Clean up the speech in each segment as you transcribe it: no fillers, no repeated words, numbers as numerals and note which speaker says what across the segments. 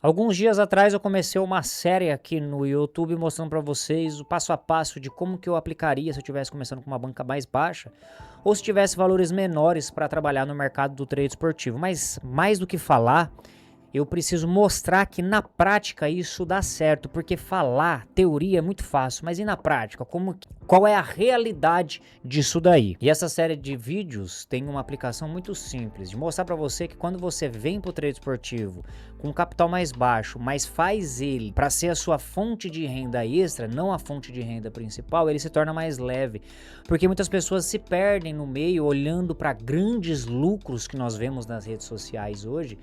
Speaker 1: Alguns dias atrás eu comecei uma série aqui no YouTube mostrando para vocês o passo a passo de como que eu aplicaria se eu estivesse começando com uma banca mais baixa ou se tivesse valores menores para trabalhar no mercado do trade esportivo. Mas mais do que falar, eu preciso mostrar que na prática isso dá certo, porque falar, teoria é muito fácil, mas e na prática? Qual é a realidade disso daí? E essa série de vídeos tem uma aplicação muito simples, de mostrar para você que quando você vem para o trade esportivo com um capital mais baixo, mas faz ele para ser a sua fonte de renda extra, não a fonte de renda principal, ele se torna mais leve, porque muitas pessoas se perdem no meio olhando para grandes lucros que nós vemos nas redes sociais hoje,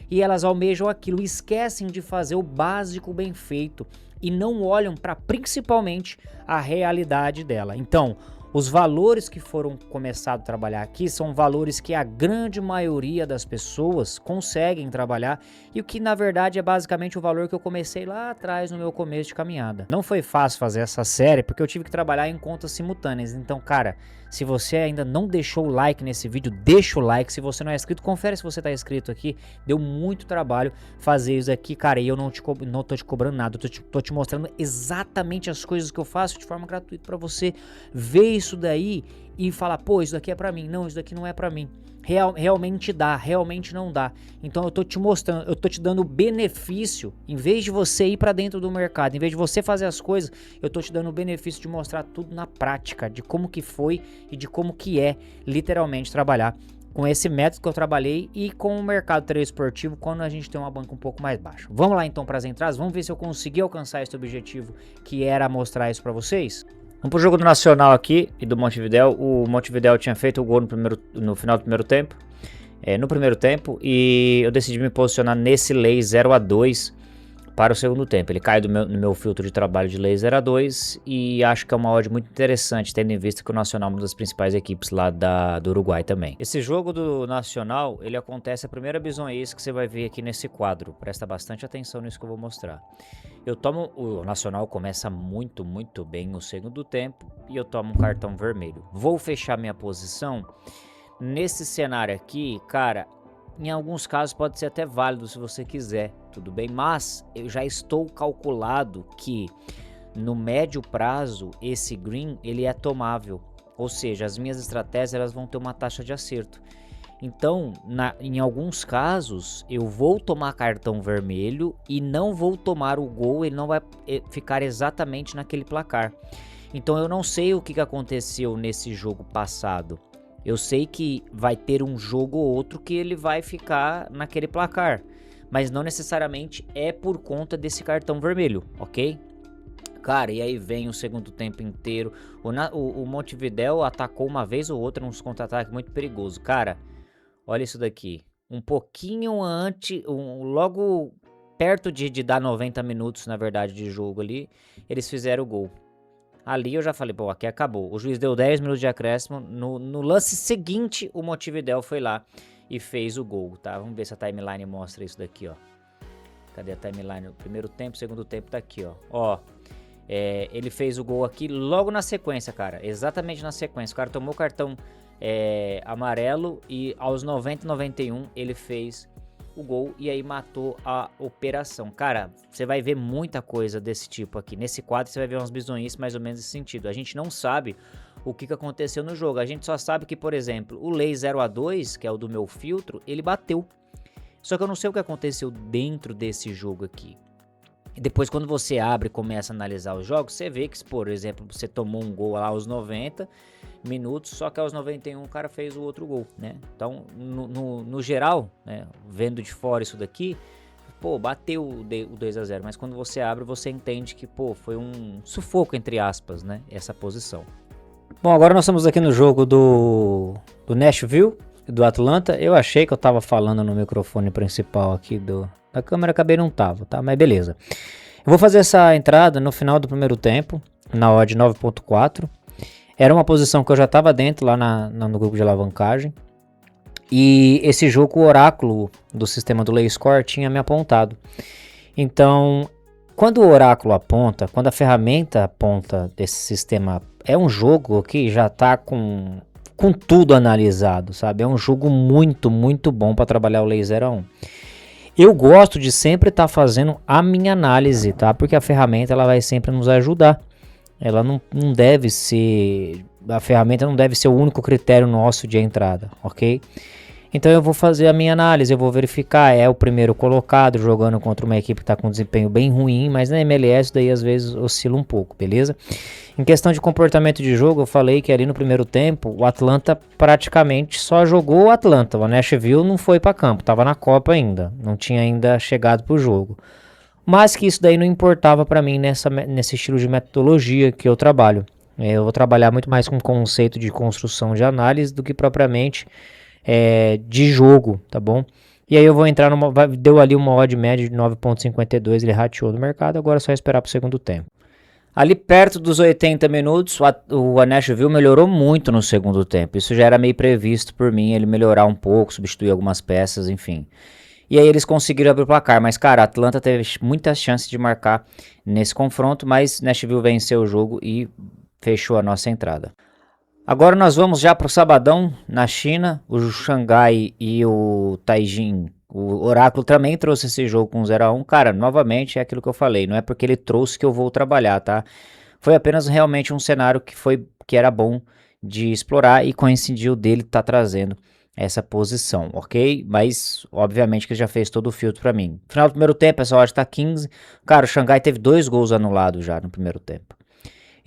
Speaker 1: e elas almejam aquilo, esquecem de fazer o básico bem feito e não olham para principalmente a realidade dela. Então, os valores que foram começados a trabalhar aqui são valores que a grande maioria das pessoas conseguem trabalhar e o que na verdade é basicamente o valor que eu comecei lá atrás no meu começo de caminhada. Não foi fácil fazer essa série porque eu tive que trabalhar em contas simultâneas, então cara, se você ainda não deixou o like nesse vídeo, deixa o like. Se você não é inscrito, confere se você está inscrito aqui. Deu muito trabalho fazer isso aqui, cara, e eu não tô te cobrando nada. Eu tô te mostrando exatamente as coisas que eu faço de forma gratuita para você ver isso daí e falar, pô, isso daqui é para mim. Não, isso daqui não é para mim. Realmente dá, realmente não dá. Então eu tô te mostrando, eu tô te dando o benefício, em vez de você ir para dentro do mercado, em vez de você fazer as coisas, eu tô te dando o benefício de mostrar tudo na prática, de como que foi e de como que é literalmente trabalhar com esse método que eu trabalhei e com o mercado trade esportivo quando a gente tem uma banca um pouco mais baixa. Vamos lá então para as entradas, vamos ver se eu consegui alcançar esse objetivo que era mostrar isso para vocês. Vamos pro jogo do Nacional aqui e do Montevidéu. O Montevidéu tinha feito o gol no final do primeiro tempo. No primeiro tempo. E eu decidi me posicionar nesse lay 0-2 para o segundo tempo. Ele cai no meu filtro de trabalho de lay 0-2. E acho que é uma odd muito interessante, tendo em vista que o Nacional é uma das principais equipes lá do Uruguai também. Esse jogo do Nacional, ele acontece a primeira bizonhice que você vai ver aqui nesse quadro. Presta bastante atenção nisso que eu vou mostrar. O Nacional começa muito bem no segundo tempo e eu tomo um cartão vermelho. Vou fechar minha posição. Nesse cenário aqui, cara, em alguns casos pode ser até válido se você quiser, tudo bem? Mas eu já estou calculado que no médio prazo esse green ele é tomável. Ou seja, as minhas estratégias elas vão ter uma taxa de acerto. Então, em alguns casos, eu vou tomar cartão vermelho e não vou tomar o gol, ele não vai ficar exatamente naquele placar. Então, eu não sei o que aconteceu nesse jogo passado. Eu sei que vai ter um jogo ou outro que ele vai ficar naquele placar, mas não necessariamente é por conta desse cartão vermelho, ok? Cara, e aí vem o segundo tempo inteiro. O Montevidéu atacou uma vez ou outra nos contra-ataques muito perigoso. Cara, olha isso daqui, um pouquinho antes, logo perto de dar 90 minutos, na verdade, de jogo ali, eles fizeram o gol. Ali eu já falei, pô, aqui acabou. O juiz deu 10 minutos de acréscimo, no lance seguinte o Montevidéu foi lá e fez o gol, tá? Vamos ver se a timeline mostra isso daqui, ó. Cadê a timeline? O primeiro tempo, segundo tempo tá aqui, ó. Ó, ele fez o gol aqui logo na sequência, cara, exatamente na sequência. O cara tomou o cartão amarelo e aos 90 e 91 ele fez o gol e aí matou a operação. Cara, você vai ver muita coisa desse tipo aqui. Nesse quadro você vai ver umas bizonhices mais ou menos nesse sentido. A gente não sabe o que aconteceu no jogo. A gente só sabe que, por exemplo, o lay 0-2, que é o do meu filtro, ele bateu. Só que eu não sei o que aconteceu dentro desse jogo aqui. E depois quando você abre e começa a analisar os jogos, você vê que, por exemplo, você tomou um gol lá aos 90 minutos, só que aos 91 o cara fez o outro gol, né? Então, no geral, né, vendo de fora isso daqui, pô, bateu o 2-0, mas quando você abre, você entende que, pô, foi um sufoco, entre aspas, né, essa posição. Bom, agora nós estamos aqui no jogo do Nashville, do Atlanta. Eu achei que eu tava falando no microfone principal aqui da câmera, acabei não tava, tá? Mas beleza. Eu vou fazer essa entrada no final do primeiro tempo, na odd 9.4. Era uma posição que eu já estava dentro lá no grupo de alavancagem. E esse jogo, o oráculo do sistema do Lay Score tinha me apontado. Então, quando o oráculo aponta, quando a ferramenta aponta desse sistema, é um jogo que já está com tudo analisado, sabe? É um jogo muito bom para trabalhar o Lay 0-1. Eu gosto de sempre estar fazendo a minha análise, tá? Porque a ferramenta ela vai sempre nos ajudar. Ela não deve ser... A ferramenta não deve ser o único critério nosso de entrada, ok? Então eu vou fazer a minha análise, eu vou verificar, é o primeiro colocado jogando contra uma equipe que está com um desempenho bem ruim, mas na MLS daí às vezes oscila um pouco, beleza? Em questão de comportamento de jogo, eu falei que ali no primeiro tempo o Atlanta praticamente só jogou o Atlanta, o Nashville não foi para campo, estava na Copa ainda, não tinha ainda chegado pro jogo. Mas que isso daí não importava para mim nesse estilo de metodologia que eu trabalho. Eu vou trabalhar muito mais com conceito de construção de análise do que propriamente de jogo, tá bom? E aí eu vou entrar deu ali uma odd média de 9.52, ele rateou no mercado, agora é só esperar pro segundo tempo. Ali perto dos 80 minutos, o Nashville melhorou muito no segundo tempo. Isso já era meio previsto por mim, ele melhorar um pouco, substituir algumas peças, enfim. E aí eles conseguiram abrir o placar, mas cara, a Atlanta teve muitas chances de marcar nesse confronto, mas Nashville venceu o jogo e fechou a nossa entrada. Agora nós vamos já para o sabadão na China, o Xangai e o Taijin. O Oráculo também trouxe esse jogo com 0-1. Cara, novamente é aquilo que eu falei, não é porque ele trouxe que eu vou trabalhar, tá? Foi apenas realmente um cenário que era bom de explorar e coincidiu dele estar trazendo essa posição, ok? Mas, obviamente, que já fez todo o filtro para mim. No final do primeiro tempo, essa odd tá 15. Cara, o Xangai teve 2 gols anulados já no primeiro tempo.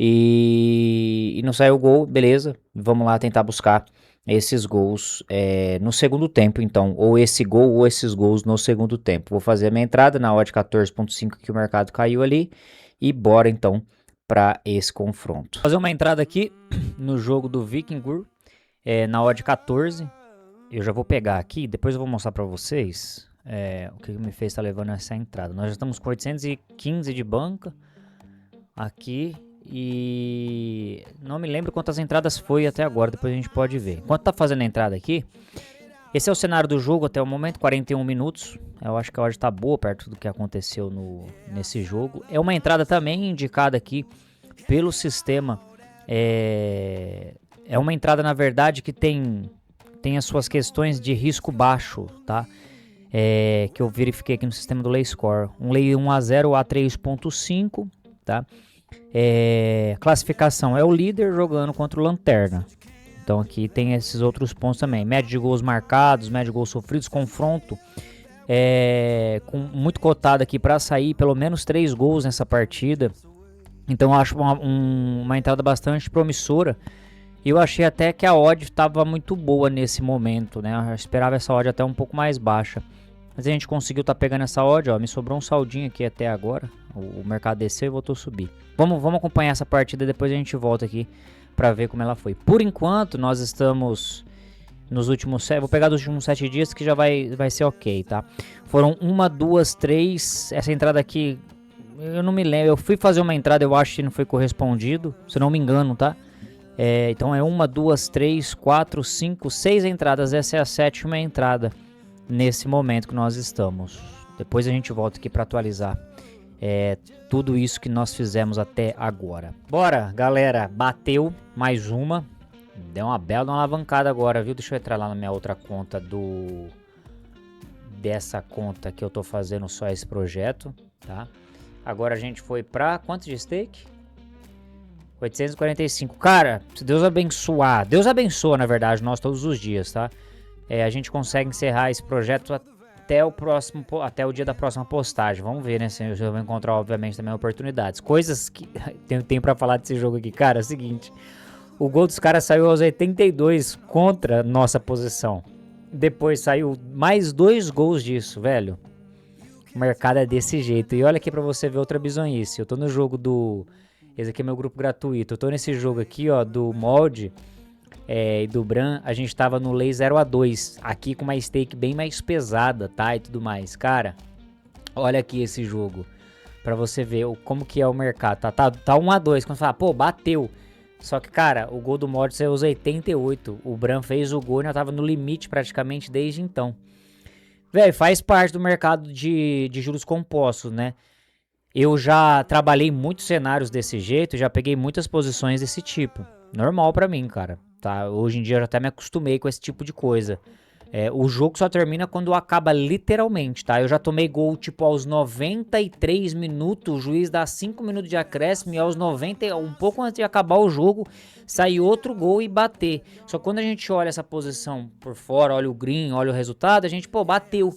Speaker 1: E não saiu o gol, beleza. Vamos lá tentar buscar esses gols no segundo tempo, então. Ou esse gol ou esses gols no segundo tempo. Vou fazer a minha entrada na odd 14.5 que o mercado caiu ali. E bora, então, para esse confronto. Vou fazer uma entrada aqui no jogo do Vikingur, na odd 14. Eu já vou pegar aqui, depois eu vou mostrar para vocês o que me fez estar levando essa entrada. Nós já estamos com 815 de banca aqui. E não me lembro quantas entradas foi até agora, depois a gente pode ver. Enquanto tá fazendo a entrada aqui, esse é o cenário do jogo até o momento, 41 minutos. Eu acho que a odd tá boa perto do que aconteceu nesse jogo. É uma entrada também indicada aqui pelo sistema. É uma entrada, na verdade, que tem as suas questões de risco baixo, tá? Que eu verifiquei aqui no sistema do Lay Score. Um Lay 1-0 a 3.5, tá? Classificação é o líder jogando contra o Lanterna. Então aqui tem esses outros pontos também. Média de gols marcados, média de gols sofridos, confronto com muito cotado aqui para sair pelo menos 3 gols nessa partida. Então eu acho uma entrada bastante promissora. E eu achei até que a odd estava muito boa nesse momento, né? Eu esperava essa odd até um pouco mais baixa. Mas a gente conseguiu estar pegando essa odd, ó. Me sobrou um saldinho aqui até agora. O mercado desceu e voltou a subir. Vamos acompanhar essa partida, depois a gente volta aqui para ver como ela foi. Por enquanto, nós estamos nos últimos 7. Vou pegar dos últimos 7 dias que já vai ser ok, tá? Foram 1, 2, 3. Essa entrada aqui, eu não me lembro. Eu fui fazer uma entrada, eu acho que não foi correspondido. Se não me engano, tá? Então é 1, 2, 3, 4, 5, 6 entradas. Essa é a 7ª entrada nesse momento que nós estamos. Depois a gente volta aqui para atualizar tudo isso que nós fizemos até agora. Bora, galera, bateu mais uma. Deu uma bela alavancada agora, viu? Deixa eu entrar lá na minha outra conta dessa conta que eu tô fazendo só esse projeto, tá? Agora a gente foi pra quanto de stake? 845. Cara, se Deus abençoar, Deus abençoa, na verdade, nós todos os dias, tá? A gente consegue encerrar esse projeto até o dia da próxima postagem. Vamos ver, né? Se eu vou encontrar, obviamente, também oportunidades. Coisas que tenho pra falar desse jogo aqui. Cara, é o seguinte. O gol dos caras saiu aos 82 contra nossa posição. Depois saiu mais 2 gols disso, velho. O mercado é desse jeito. E olha aqui pra você ver outra bizonhice. Eu tô no jogo esse aqui é meu grupo gratuito. Eu tô nesse jogo aqui, ó, do molde e do Bran. A gente tava no Lay 0-2. Aqui com uma stake bem mais pesada, tá? E tudo mais. Cara, olha aqui esse jogo. Pra você ver como que é o mercado. Tá 1-2. Quando você fala, pô, bateu. Só que, cara, o gol do mod saiu aos 88. O Bran fez o gol e já tava no limite praticamente desde então. Velho, faz parte do mercado de juros compostos, né? Eu já trabalhei muitos cenários desse jeito, já peguei muitas posições desse tipo. Normal pra mim, cara. Tá? Hoje em dia eu já até me acostumei com esse tipo de coisa. O jogo só termina quando acaba literalmente, tá? Eu já tomei gol, tipo, aos 93 minutos, o juiz dá 5 minutos de acréscimo e aos 90, um pouco antes de acabar o jogo, sai outro gol e bater. Só que quando a gente olha essa posição por fora, olha o green, olha o resultado, a gente, pô, bateu.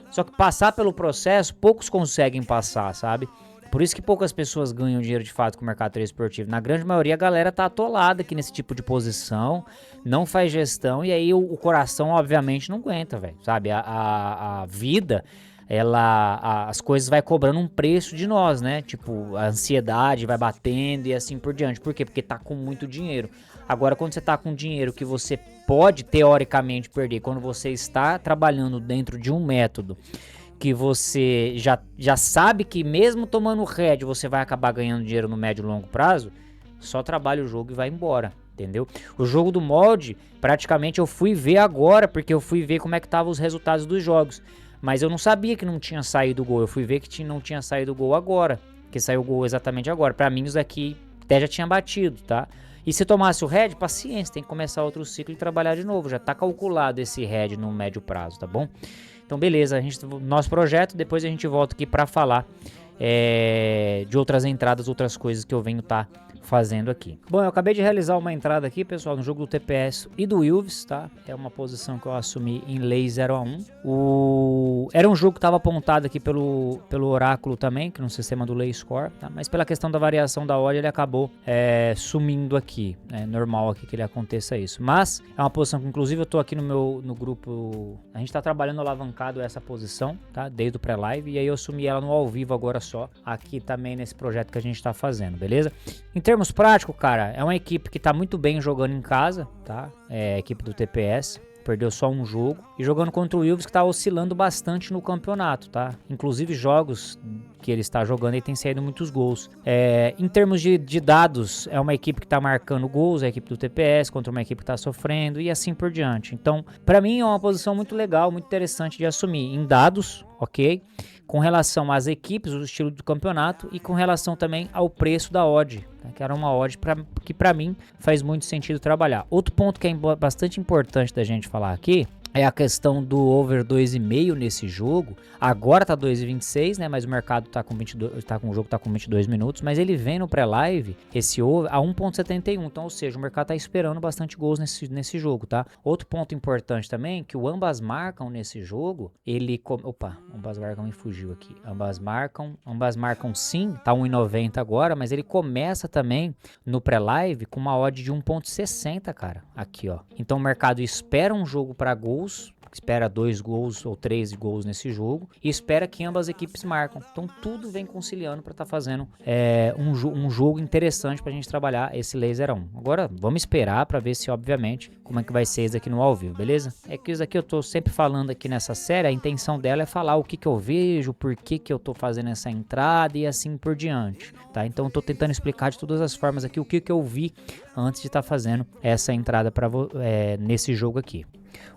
Speaker 1: Só que passar pelo processo, poucos conseguem passar, sabe? Por isso que poucas pessoas ganham dinheiro de fato com o mercado esportivo. Na grande maioria, a galera tá atolada aqui nesse tipo de posição, não faz gestão, e aí o coração, obviamente, não aguenta, velho, sabe? A vida, as coisas vai cobrando um preço de nós, né? Tipo, a ansiedade vai batendo e assim por diante. Por quê? Porque tá com muito dinheiro. Agora, quando você tá com dinheiro que você pode, teoricamente, perder, quando você está trabalhando dentro de um método que você já sabe que mesmo tomando head você vai acabar ganhando dinheiro no médio e longo prazo, só trabalha o jogo e vai embora, entendeu? O jogo do molde, praticamente eu fui ver agora, porque eu fui ver como é que estavam os resultados dos jogos, mas eu não sabia que não tinha saído o gol, eu fui ver que não tinha saído o gol agora, que saiu o gol exatamente agora. Pra mim, isso aqui até já tinha batido, tá? E se tomasse o head, paciência, tem que começar outro ciclo e trabalhar de novo, já tá calculado esse head no médio prazo, tá bom? Então beleza, nosso projeto, depois a gente volta aqui para falar de outras entradas, outras coisas que eu venho fazendo aqui. Bom, eu acabei de realizar uma entrada aqui, pessoal, no jogo do TPS e do Wilves, tá? É uma posição que eu assumi em lei 0-1. Era um jogo que estava apontado aqui pelo oráculo também, que no sistema do lay score, tá? Mas pela questão da variação da odd, ele acabou sumindo aqui. É normal aqui que ele aconteça isso. Mas é uma posição que, inclusive, eu tô aqui no grupo. A gente tá trabalhando alavancado essa posição, tá? Desde o pré-live. E aí eu assumi ela no ao vivo agora só, aqui também nesse projeto que a gente tá fazendo, beleza? Em termos práticos, cara, é uma equipe que tá muito bem jogando em casa, tá? É a equipe do TPS. Perdeu só um jogo. E jogando contra o Wilves, que tá oscilando bastante no campeonato, tá? Inclusive jogos que ele está jogando e tem saído muitos gols. Em termos de dados, é uma equipe que tá marcando gols, é a equipe do TPS, contra uma equipe que tá sofrendo e assim por diante. Então, pra mim é uma posição muito legal, muito interessante de assumir em dados, ok? Com relação às equipes, o estilo do campeonato e com relação também ao preço da odd, tá? Que era uma odd que pra mim faz muito sentido trabalhar. Outro ponto que é bastante importante da gente falar aqui é a questão do over 2,5 nesse jogo. Agora tá 2,26, né? Mas o mercado tá com 22, o jogo tá com 22 minutos, mas ele vem no pré-live esse over a 1.71. Então, ou seja, o mercado tá esperando bastante gols nesse jogo, tá? Outro ponto importante também, que o ambas marcam nesse jogo, ambas marcam me fugiu aqui. Ambas marcam sim, tá 1,90 agora, mas ele começa também no pré-live com uma odd de 1.60, cara. Aqui, ó. Então o mercado espera um jogo para gols, espera 2 gols ou 3 gols nesse jogo e espera que ambas as equipes marcam. Então tudo vem conciliando para estar fazendo um jogo interessante para a gente trabalhar esse laser 1. Agora vamos esperar para ver se, obviamente, como é que vai ser isso aqui no ao vivo, beleza? É que isso aqui eu tô sempre falando aqui nessa série, a intenção dela é falar o que eu vejo, por que eu tô fazendo essa entrada e assim por diante, tá? Então eu tô tentando explicar de todas as formas aqui o que eu vi antes de estar fazendo essa entrada nesse jogo aqui.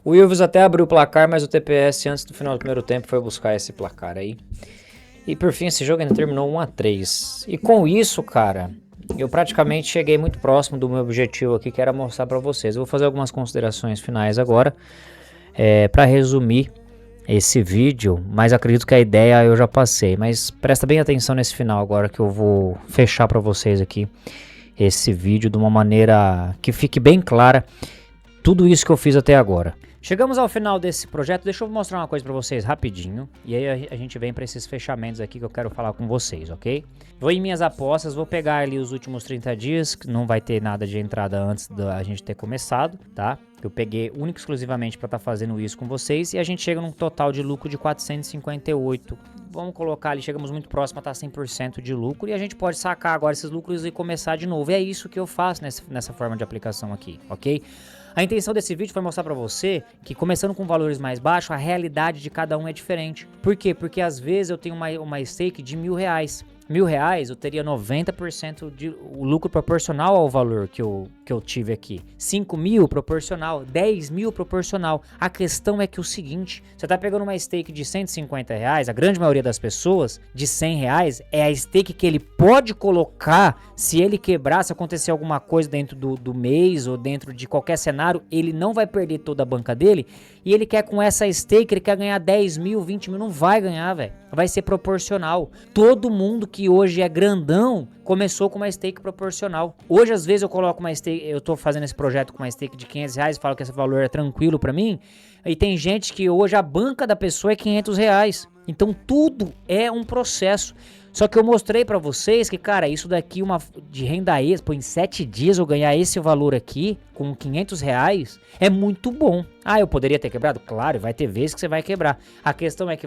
Speaker 1: O Wilves até abriu o placar, mas o TPS antes do final do primeiro tempo foi buscar esse placar aí. E por fim esse jogo ainda terminou 1-3. E com isso, cara, eu praticamente cheguei muito próximo do meu objetivo aqui, que era mostrar pra vocês. Eu vou fazer algumas considerações finais agora, pra resumir esse vídeo, mas acredito que a ideia eu já passei. Mas presta bem atenção nesse final agora, que eu vou fechar pra vocês aqui esse vídeo de uma maneira que fique bem clara tudo isso que eu fiz até agora. Chegamos ao final desse projeto, deixa eu mostrar uma coisa pra vocês rapidinho, e aí a gente vem pra esses fechamentos aqui que eu quero falar com vocês, ok? Vou em minhas apostas, vou pegar ali os últimos 30 dias, que não vai ter nada de entrada antes da gente ter começado, tá? Eu peguei único e exclusivamente pra estar fazendo isso com vocês, e a gente chega num total de lucro de 458. Vamos colocar ali, chegamos muito próximo a estar 100% de lucro, e a gente pode sacar agora esses lucros e começar de novo. E é isso que eu faço nessa forma de aplicação aqui, ok? A intenção desse vídeo foi mostrar pra você que, começando com valores mais baixos, a realidade de cada um é diferente. Por quê? Porque às vezes eu tenho uma stake de R$1.000. R$1.000, eu teria 90% de o lucro proporcional ao valor que eu tive aqui. 5.000 proporcional, 10.000 proporcional. A questão é que o seguinte, você tá pegando uma stake de R$150, a grande maioria das pessoas, de R$100, é a stake que ele pode colocar, se ele quebrar, se acontecer alguma coisa dentro do mês ou dentro de qualquer cenário, ele não vai perder toda a banca dele, e ele quer com essa stake, ele quer ganhar 10.000, 20.000, não vai ganhar, velho. Vai ser proporcional. Todo mundo que hoje é grandão começou com uma stake proporcional. Hoje, às vezes, eu coloco uma stake, eu tô fazendo esse projeto com uma stake de R$500, falo que esse valor é tranquilo pra mim, e tem gente que hoje a banca da pessoa é R$500. Então, tudo é um processo. Só que eu mostrei pra vocês que, cara, isso daqui de renda extra, pô, em 7 dias eu ganhar esse valor aqui, com R$500, é muito bom. Ah, eu poderia ter quebrado? Claro, vai ter vezes que você vai quebrar. A questão é que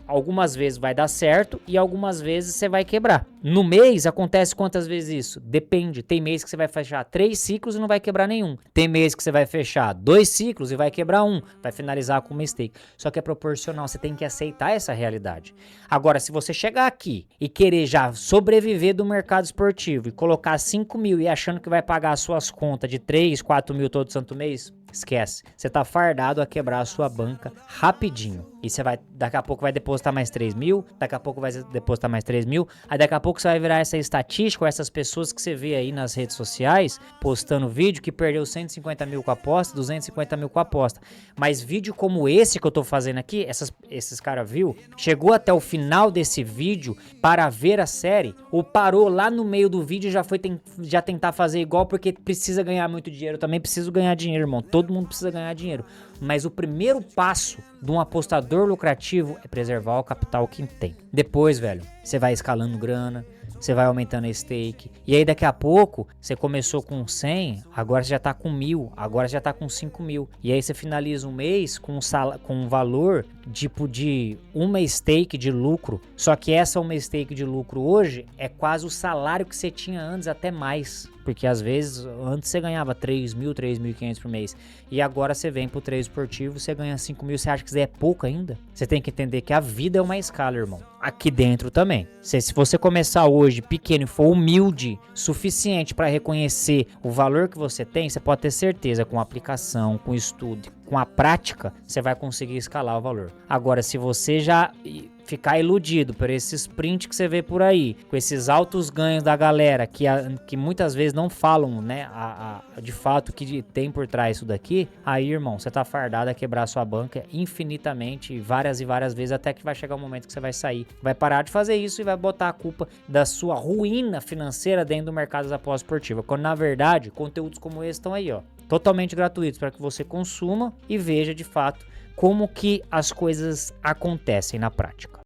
Speaker 1: algumas vezes vai dar certo e algumas vezes você vai quebrar. No mês, acontece quantas vezes isso? Depende. Tem mês que você vai fechar 3 ciclos e não vai quebrar nenhum. Tem mês que você vai fechar 2 ciclos e vai quebrar um. Vai finalizar com uma stake. Só que é proporcional, você tem que aceitar essa realidade. Agora, se você chegar aqui e querer já sobreviver do mercado esportivo e colocar 5.000 e achando que vai pagar as suas contas de 3, 4.000 todo santo mês, esquece. Você tá fardado a quebrar a sua banca rapidinho. E você vai, daqui a pouco vai depositar mais 3.000, daqui a pouco vai depositar mais 3.000, aí daqui a pouco você vai virar essa estatística, essas pessoas que você vê aí nas redes sociais, postando vídeo que perdeu 150.000 com a aposta, 250.000 com a aposta. Mas vídeo como esse que eu tô fazendo aqui, esses caras viu, chegou até o final desse vídeo para ver a série, ou parou lá no meio do vídeo e já tentar fazer igual porque precisa ganhar muito dinheiro. Eu também preciso ganhar dinheiro, irmão. Todo mundo precisa ganhar dinheiro. Mas o primeiro passo de um apostador lucrativo é preservar o capital que tem. Depois, velho, você vai escalando grana, você vai aumentando a stake. E aí daqui a pouco, você começou com 100, agora você já tá com 1.000, agora você já tá com 5.000. E aí você finaliza um mês com um valor tipo de uma stake de lucro. Só que essa uma stake de lucro hoje é quase o salário que você tinha antes, até mais. Porque às vezes, antes você ganhava 3.000, 3.500 por mês. E agora você vem pro trade esportivo, você ganha 5.000. Você acha que isso é pouco ainda? Você tem que entender que a vida é uma escala, irmão. Aqui dentro também. Se você começar hoje pequeno e for humilde, suficiente para reconhecer o valor que você tem, você pode ter certeza, com aplicação, com estudo, com a prática, você vai conseguir escalar o valor. Agora, se você já ficar iludido por esses prints que você vê por aí, com esses altos ganhos da galera que muitas vezes não falam, né, de fato que tem por trás isso daqui, aí, irmão, você tá fardado a quebrar sua banca infinitamente, várias e várias vezes, até que vai chegar um momento que você vai sair, vai parar de fazer isso e vai botar a culpa da sua ruína financeira dentro do mercado das apostas esportivas, quando na verdade, conteúdos como esse estão aí, ó, totalmente gratuitos para que você consuma e veja de fato como que as coisas acontecem na prática.